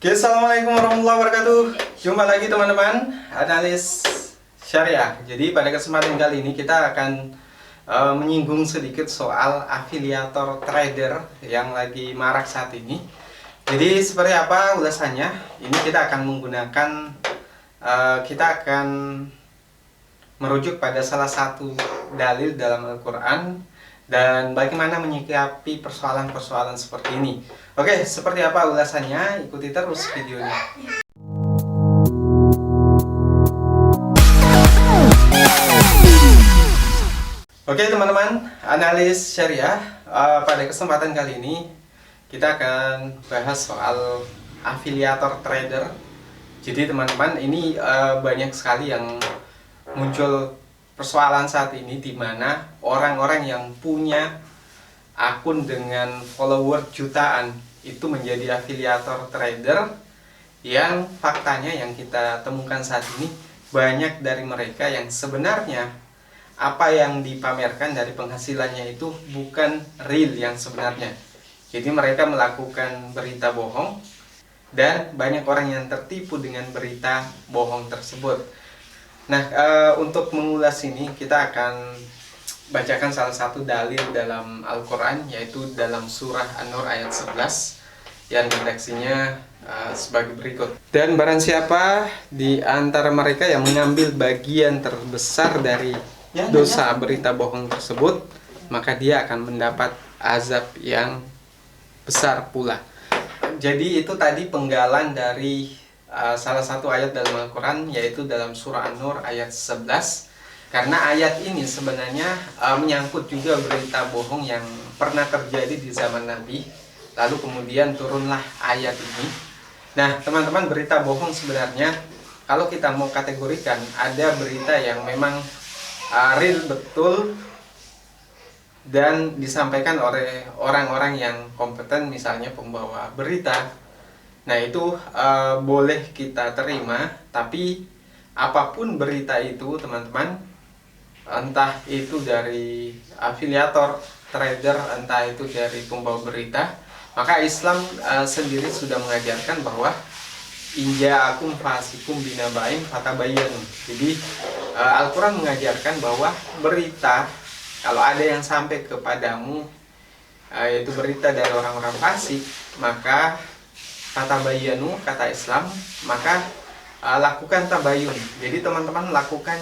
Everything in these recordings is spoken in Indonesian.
Oke, assalamualaikum warahmatullahi wabarakatuh. Jumpa lagi teman-teman, analis syariah. Jadi pada kesempatan kali ini kita akan menyinggung sedikit soal afiliator trader yang lagi marak saat ini. Jadi seperti apa ulasannya? Ini kita akan menggunakan, kita akan merujuk pada salah satu dalil dalam Al-Quran dan bagaimana menyikapi persoalan-persoalan seperti ini. Oke, seperti apa ulasannya? Ikuti terus videonya. Oke teman-teman, analis syariah, pada kesempatan kali ini kita akan bahas soal afiliator trader. Jadi teman-teman, ini banyak sekali yang muncul persoalan saat ini, di mana orang-orang yang punya akun dengan follower jutaan itu menjadi afiliator trader, yang faktanya yang kita temukan saat ini banyak dari mereka yang sebenarnya apa yang dipamerkan dari penghasilannya itu bukan real yang sebenarnya. Jadi mereka melakukan berita bohong dan banyak orang yang tertipu dengan berita bohong tersebut. Nah, untuk mengulas ini kita akan bacakan salah satu dalil dalam Al-Quran, yaitu dalam surah An-Nur ayat 11 yang redaksinya sebagai berikut. Dan barang siapa di antara mereka yang mengambil bagian terbesar dari dosa berita bohong tersebut, maka dia akan mendapat azab yang besar pula. Jadi itu tadi penggalan dari salah satu ayat dalam Al-Quran, yaitu dalam surah An-Nur ayat 11. Karena ayat ini sebenarnya menyangkut juga berita bohong yang pernah terjadi di zaman Nabi, lalu kemudian turunlah ayat ini. Nah teman-teman, berita bohong sebenarnya kalau kita mau kategorikan, ada berita yang memang real betul dan disampaikan oleh orang-orang yang kompeten, misalnya pembawa berita. Nah itu boleh kita terima. Tapi apapun berita itu teman-teman, entah itu dari afiliator trader, entah itu dari pembawa berita, maka Islam sendiri sudah mengajarkan bahwa inja'akum fasikum binaba'in fatabayyanu. Jadi Al-Quran mengajarkan bahwa berita, kalau ada yang sampai kepadamu yaitu berita dari orang-orang fasik, maka fatabayyanu, kata Islam, maka lakukan tabayun. Jadi teman-teman lakukan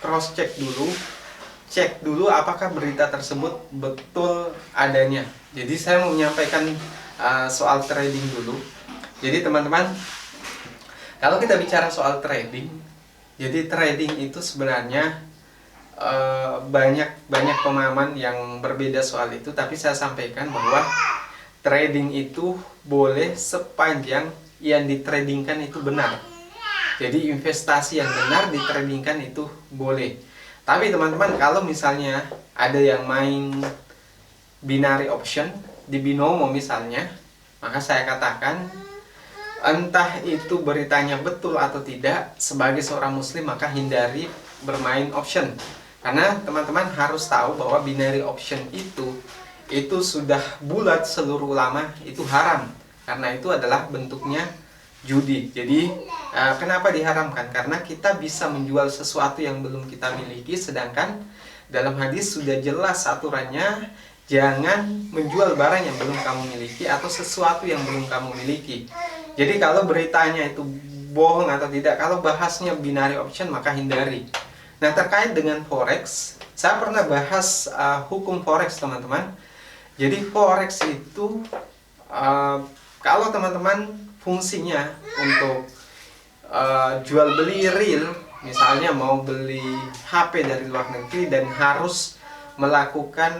cross check dulu, cek dulu apakah berita tersebut betul adanya. Jadi saya mau menyampaikan soal trading dulu. Jadi teman-teman, kalau kita bicara soal trading, jadi trading itu sebenarnya banyak pemahaman yang berbeda soal itu. Tapi saya sampaikan bahwa trading itu boleh sepanjang yang ditradingkan itu benar. Jadi investasi yang benar ditradingkan itu boleh. Tapi teman-teman, kalau misalnya ada yang main binary option di binomo misalnya, maka saya katakan entah itu beritanya betul atau tidak, sebagai seorang muslim maka hindari bermain option. Karena teman-teman harus tahu bahwa binary option itu sudah bulat seluruh ulama itu haram, karena itu adalah bentuknya judi. Jadi kenapa diharamkan? Karena kita bisa menjual sesuatu yang belum kita miliki, sedangkan dalam hadis sudah jelas aturannya, jangan menjual barang yang belum kamu miliki atau sesuatu yang belum kamu miliki. Jadi kalau beritanya itu bohong atau tidak, kalau bahasnya binary option, maka hindari. Nah, terkait dengan forex, saya pernah bahas hukum forex teman-teman. Jadi forex itu kalau teman-teman fungsinya untuk jual beli real, misalnya mau beli HP dari luar negeri dan harus melakukan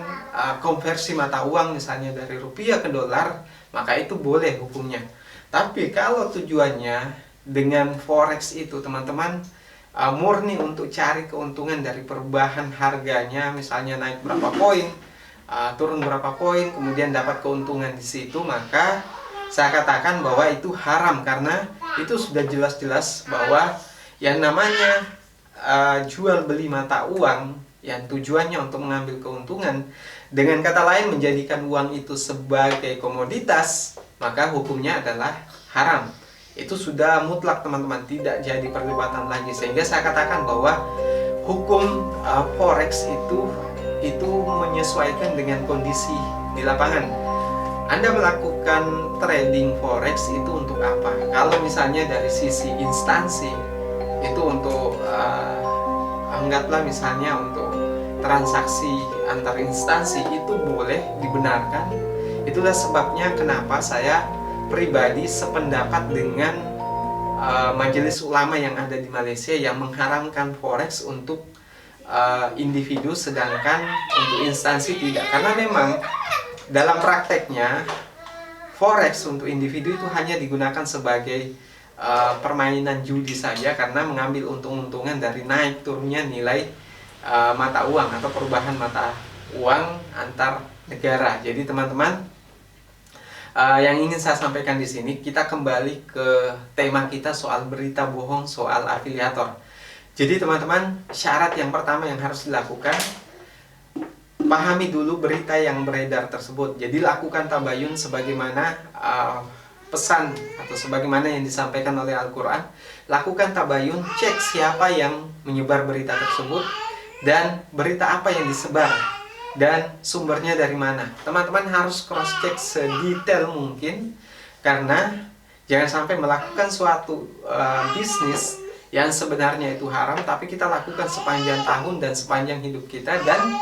konversi mata uang misalnya dari rupiah ke dolar, maka itu boleh hukumnya. Tapi kalau tujuannya dengan forex itu teman-teman murni untuk cari keuntungan dari perubahan harganya, misalnya naik berapa poin, turun berapa poin, kemudian dapat keuntungan di situ, maka saya katakan bahwa itu haram. Karena itu sudah jelas-jelas bahwa yang namanya jual beli mata uang yang tujuannya untuk mengambil keuntungan, dengan kata lain menjadikan uang itu sebagai komoditas, maka hukumnya adalah haram. Itu sudah mutlak teman-teman, tidak jadi perdebatan lagi. Sehingga saya katakan bahwa hukum forex itu menyesuaikan dengan kondisi di lapangan. Anda melakukan trading forex itu untuk apa? Kalau misalnya dari sisi instansi itu untuk anggaplah misalnya untuk transaksi antar instansi, itu boleh dibenarkan. Itulah sebabnya kenapa saya pribadi sependapat dengan majelis ulama yang ada di Malaysia yang mengharamkan forex untuk individu, sedangkan untuk instansi tidak. Karena memang dalam prakteknya forex untuk individu itu hanya digunakan sebagai permainan judi saja, karena mengambil untung-untungan dari naik turunnya nilai mata uang atau perubahan mata uang antar negara. Jadi teman-teman, yang ingin saya sampaikan di sini, kita kembali ke tema kita soal berita bohong, soal afiliator. Jadi teman-teman, syarat yang pertama yang harus dilakukan, pahami dulu berita yang beredar tersebut. Jadi lakukan tabayun sebagaimana pesan atau sebagaimana yang disampaikan oleh Al-Quran. Lakukan tabayun, cek siapa yang menyebar berita tersebut dan berita apa yang disebar dan sumbernya dari mana. Teman-teman harus cross check sedetail mungkin, karena jangan sampai melakukan suatu bisnis yang sebenarnya itu haram, tapi kita lakukan sepanjang tahun dan sepanjang hidup kita. Dan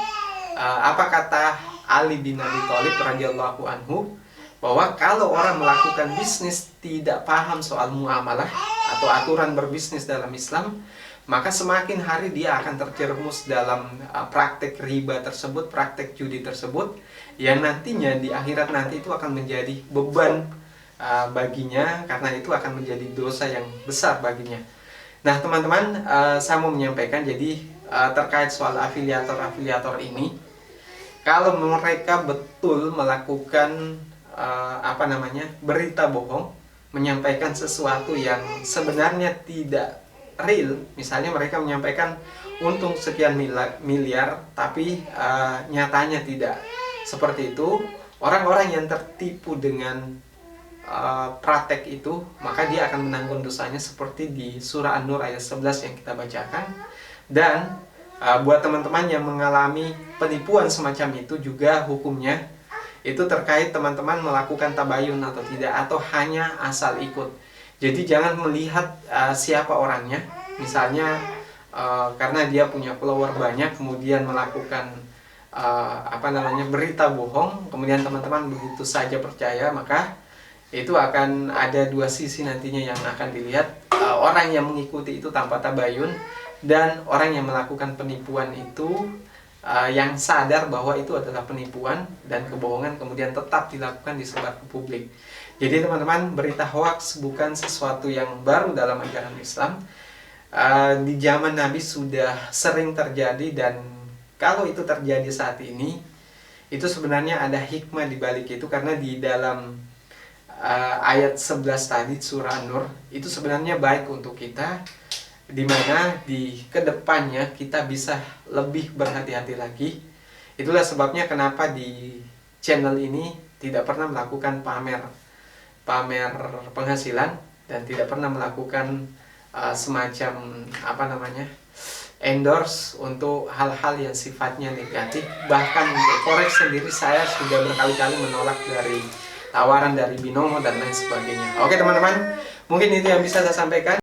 apa kata Ali bin Abi Thalib radhiyallahu anhu, bahwa kalau orang melakukan bisnis tidak paham soal muamalah atau aturan berbisnis dalam Islam, maka semakin hari dia akan terjerumus dalam praktek riba tersebut, praktek judi tersebut, yang nantinya di akhirat nanti itu akan menjadi beban baginya, karena itu akan menjadi dosa yang besar baginya. Nah teman-teman, saya mau menyampaikan, jadi terkait soal afiliator ini, kalau mereka betul melakukan berita bohong, menyampaikan sesuatu yang sebenarnya tidak real, misalnya mereka menyampaikan untung sekian miliar, tapi nyatanya tidak seperti itu, orang-orang yang tertipu dengan praktek itu, maka dia akan menanggung dosanya seperti di surah An-Nur ayat 11 yang kita bacakan. Dan buat teman-teman yang mengalami penipuan semacam itu juga hukumnya itu terkait teman-teman melakukan tabayun atau tidak, atau hanya asal ikut. Jadi jangan melihat siapa orangnya, misalnya karena dia punya follower banyak, kemudian melakukan berita bohong, kemudian teman-teman begitu saja percaya, maka itu akan ada dua sisi nantinya yang akan dilihat. Orang yang mengikuti itu tanpa tabayun, dan orang yang melakukan penipuan itu yang sadar bahwa itu adalah penipuan dan kebohongan, kemudian tetap dilakukan, disebar ke publik. Jadi teman-teman, berita hoaks bukan sesuatu yang baru dalam ajaran Islam. Di zaman Nabi sudah sering terjadi, dan kalau itu terjadi saat ini, itu sebenarnya ada hikmah di balik itu, karena di dalam ayat 11 tadi surah An-Nur itu sebenarnya baik untuk kita, dimana di kedepannya kita bisa lebih berhati-hati lagi. Itulah sebabnya kenapa di channel ini tidak pernah melakukan pamer penghasilan, dan tidak pernah melakukan semacam endorse untuk hal-hal yang sifatnya negatif. Bahkan untuk forex sendiri saya sudah berkali-kali menolak dari tawaran dari binomo dan lain sebagainya. Oke teman-teman, mungkin itu yang bisa saya sampaikan.